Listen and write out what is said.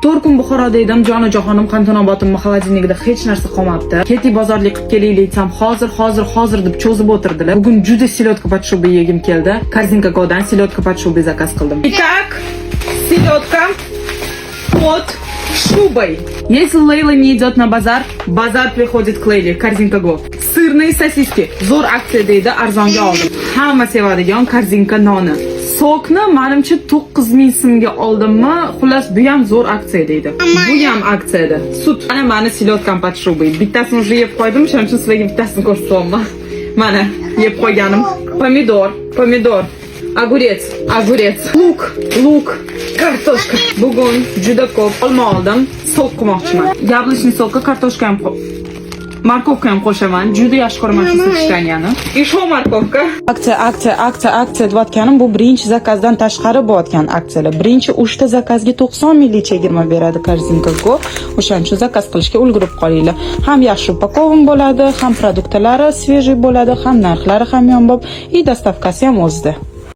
4 kun Buxoroda edim, jonajonim Qantonobotim xolodilnikida hech narsa qolmabdi. Keti bozorlik qilib kelaylik desam, hozir deb cho'zib o'tirdilar. Bugun juda selyotka podshoba yegim keldi. Korzinka.go'dan selyotka podshoba zakaz qildim. Итак, селедка под шубой. Если Лейла не идет на базар, базар приходит к Лейле. Korzinka.go. Sirli sosiski zo'r aksiyada edi, arzonga oldim. Hamma sevadigan Korzinka noni. Sokni menimcha 9000 so'mga oldimmi? Xullas, bu ham zo'r aksiyada edi. Bu ham aksiyada. Sut. Mana meni selyotkam podshoba. Bittasini уже yeb qo'ydim, shuning uchun sizlarga bittasini ko'rsatyapman. Mana yeb qo'yganim. Pomidor. Огурец, luk, kartoshka. Bugun juda ko'p olma oldim. Sok qilmoqchiman. Yablishni soqqa kartoshka ham Markovka ham qo'shaman. Juda yaxshi ko'raman shu sotishgani. Isho markovka. Aksiya deyotganim bu birinchi zakazdan tashqari bo'layotgan aksiyalar. Birinchi 3 ta zakazga 90 milliy chegirma beradi Korzinka.go. O'shaning uchun zakaz qilishga ulgurib qolinglar. Ham yaxshi upakovan bo'ladi, ham produktlari svejiy bo'ladi, ham narxlari ham yombob, и доставкasi ham o'zida.